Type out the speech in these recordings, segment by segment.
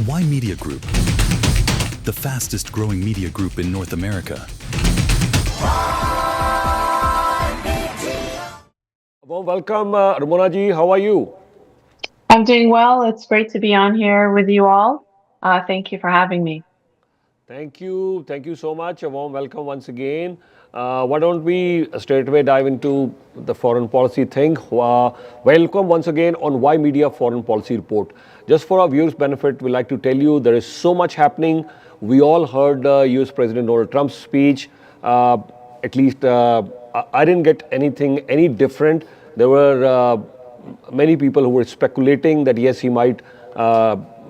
Ymedia Group, the fastest growing media group in North America. Well, welcome, Ramona ji. How are you? I'm doing well. It's great to be on here with you all. Thank you for having me. Thank you. Thank you so much. A warm welcome once again. Why don't we straight away dive into the foreign policy thing? Welcome once again on Why Media Foreign Policy Report. Just for our viewers' benefit, we like to tell you there is so much happening. We all heard US President Donald Trump's speech. At least I didn't get anything any different. There were many people who were speculating that yes, he might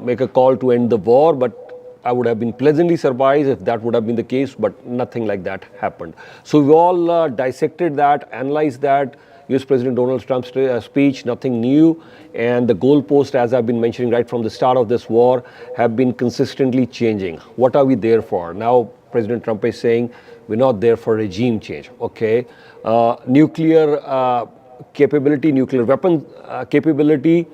make a call to end the war, but I would have been pleasantly surprised if that would have been the case, but nothing like that happened. So we all dissected that, analyzed that. US President Donald Trump's speech, nothing new. And the goalposts, as I've been mentioning right from the start of this war, have been consistently changing. What are we there for? Now, President Trump is saying we're not there for regime change. Okay. Nuclear capability, nuclear weapon capability.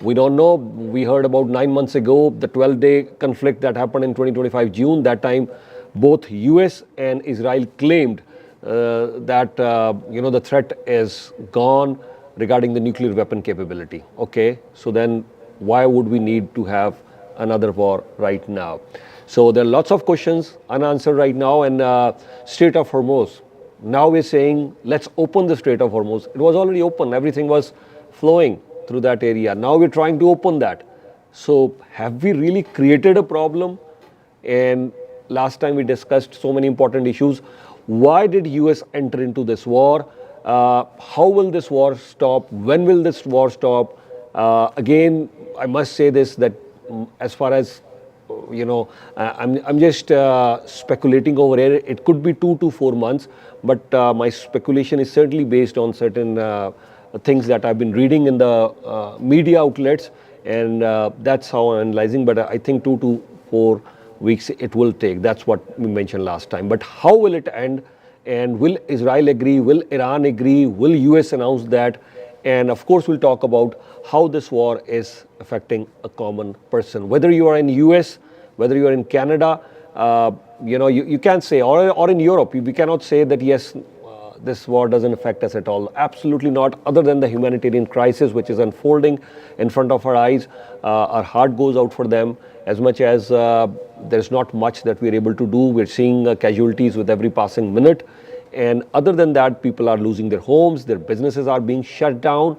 We don't know. We heard about 9 months ago, the 12-day conflict that happened in 2025 June. That time, both US and Israel claimed that the threat is gone regarding the nuclear weapon capability. Okay, so then why would we need to have another war right now? So there are lots of questions unanswered right now, and Strait of Hormuz. Now we're saying let's open the Strait of Hormuz. It was already open. Everything was flowing through that area. Now we're trying to open that. So have we really created a problem? And last time we discussed so many important issues. Why did US enter into this war? How will this war stop? When will this war stop? Again, I must say this, that as far as I'm just speculating over here. It could be 2 to 4 months, but my speculation is certainly based on certain things that I've been reading in the media outlets, and that's how I'm analyzing. But I think 2 to 4 weeks it will take. That's what we mentioned last time. But how will it end? And will Israel agree? Will Iran agree? Will US announce that? And of course, we'll talk about how this war is affecting a common person. Whether you are in US, whether you are in Canada, you can't say, or in Europe, we cannot say that yes, this war doesn't affect us at all. Absolutely not, other than the humanitarian crisis which is unfolding in front of our eyes. Our heart goes out for them. As much as there's not much that we're able to do, we're seeing casualties with every passing minute. And other than that, people are losing their homes, their businesses are being shut down.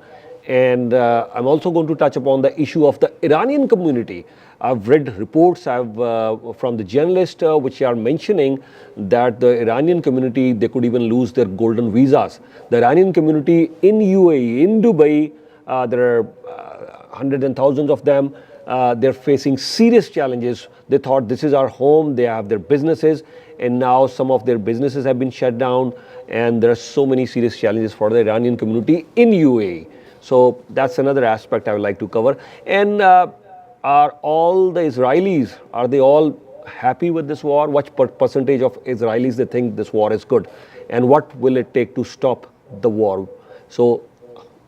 And I'm also going to touch upon the issue of the Iranian community. I've read reports from the journalists which are mentioning that the Iranian community, they could even lose their golden visas. The Iranian community in UAE, in Dubai, there are hundreds and thousands of them. They're facing serious challenges. They thought this is our home, they have their businesses, and now some of their businesses have been shut down, and there are so many serious challenges for the Iranian community in UAE. So that's another aspect I would like to cover. And are all the Israelis, are they all happy with this war? What percentage of Israelis they think this war is good? And what will it take to stop the war? So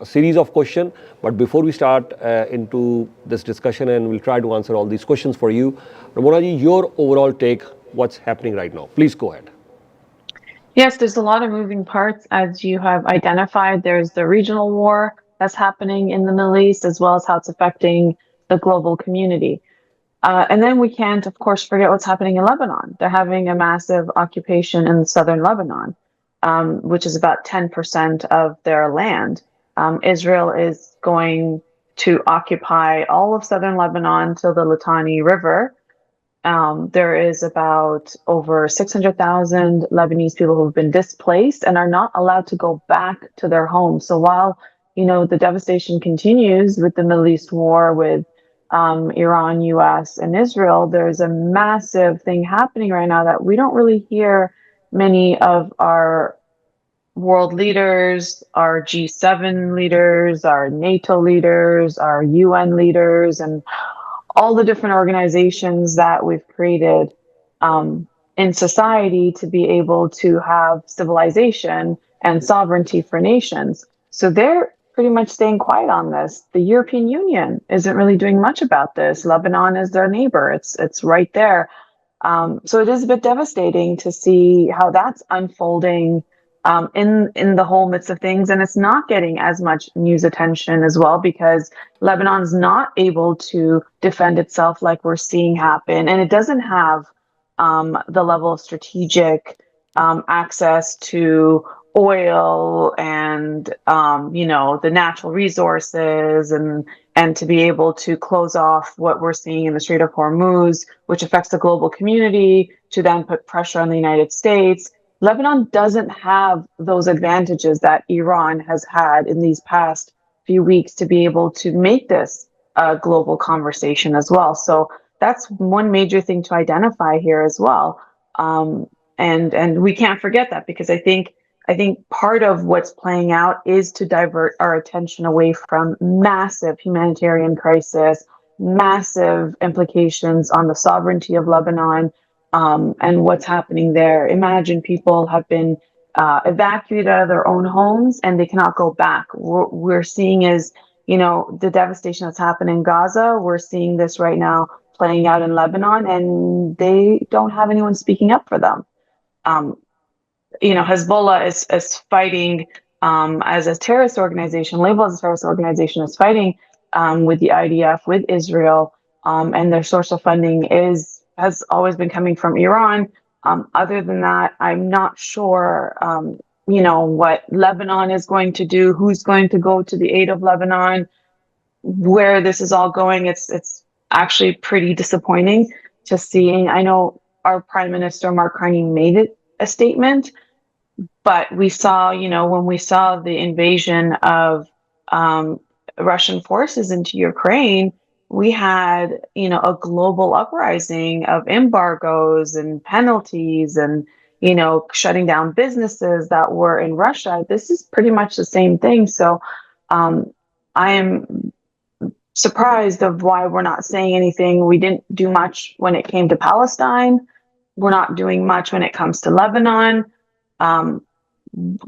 a series of questions, but before we start into this discussion, and we'll try to answer all these questions for you, Ramona ji, your overall take, what's happening right now? Please go ahead. Yes, there's a lot of moving parts, as you have identified. There's the regional war that's happening in the Middle East, as well as how it's affecting the global community. And then we can't, of course, forget what's happening in Lebanon. They're having a massive occupation in southern Lebanon, which is about 10% of their land. Israel is going to occupy all of southern Lebanon till the Litani River. There is about over 600,000 Lebanese people who have been displaced and are not allowed to go back to their homes. So while, the devastation continues with the Middle East war, with Iran, US, and Israel, there's a massive thing happening right now that we don't really hear many of our world leaders, our G7 leaders, our NATO leaders, our UN leaders, and all the different organizations that we've created in society to be able to have civilization and sovereignty for nations. So they're pretty much staying quiet on this. The European Union isn't really doing much about this. Lebanon is their neighbor. It's right there. So it is a bit devastating to see how that's unfolding in the whole midst of things, and it's not getting as much news attention as well because Lebanon's not able to defend itself like we're seeing happen, and it doesn't have the level of strategic access to oil and the natural resources and to be able to close off what we're seeing in the Strait of Hormuz, which affects the global community, to then put pressure on the United States. Lebanon doesn't have those advantages that Iran has had in these past few weeks to be able to make this a global conversation as well. So that's one major thing to identify here as well. And we can't forget that because I think part of what's playing out is to divert our attention away from massive humanitarian crisis, massive implications on the sovereignty of Lebanon, and what's happening there. Imagine people have been evacuated out of their own homes and they cannot go back. What we're seeing is, the devastation that's happened in Gaza. We're seeing this right now playing out in Lebanon, and they don't have anyone speaking up for them. Hezbollah is fighting as a terrorist organization, labeled as a terrorist organization, is fighting with the IDF, with Israel, and their source of funding has always been coming from Iran. Other than that, I'm not sure, what Lebanon is going to do, who's going to go to the aid of Lebanon, where this is all going. It's actually pretty disappointing to see. I know our Prime Minister, Mark Carney, made it a statement, but we saw, when we saw the invasion of Russian forces into Ukraine, we had, a global uprising of embargoes and penalties and, shutting down businesses that were in Russia. This is pretty much the same thing. So I am surprised of why we're not saying anything. We didn't do much when it came to Palestine. We're not doing much when it comes to Lebanon.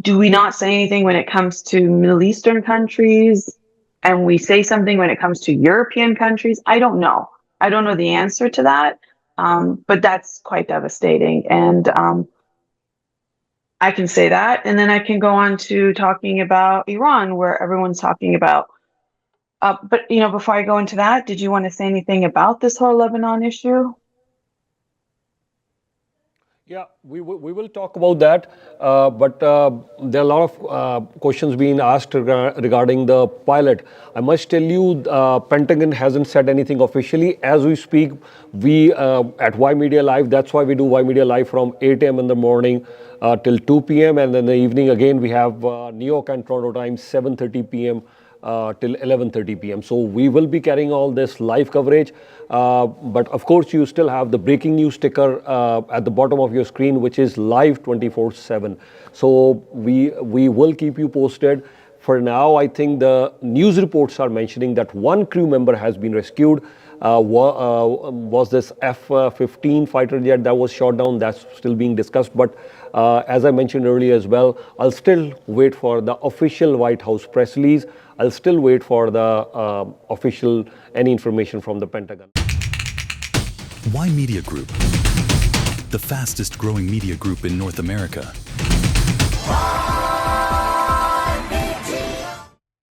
Do we not say anything when it comes to Middle Eastern countries? And we say something when it comes to European countries? I don't know. I don't know the answer to that. But that's quite devastating. And I can say that. And then I can go on to talking about Iran, where everyone's talking about. But, before I go into that, did you want to say anything about this whole Lebanon issue? Yeah, we will talk about that, but there are a lot of questions being asked regarding the pilot. I must tell you, Pentagon hasn't said anything officially. As we speak, we at Ymedia Live, that's why we do Ymedia Live from 8 a.m. in the morning till 2 p.m. And then in the evening, again, we have New York and Toronto time, 7:30 p.m. Till 11:30 p.m. So we will be carrying all this live coverage. But of course, you still have the breaking news ticker at the bottom of your screen, which is live 24/7. So we will keep you posted. For now, I think the news reports are mentioning that one crew member has been rescued. Was this F-15 fighter jet that was shot down? That's still being discussed. But as I mentioned earlier as well, I'll still wait for the official White House press release. I'll still wait for the official any information from the Pentagon. Ymedia Group, the fastest growing media group in North America.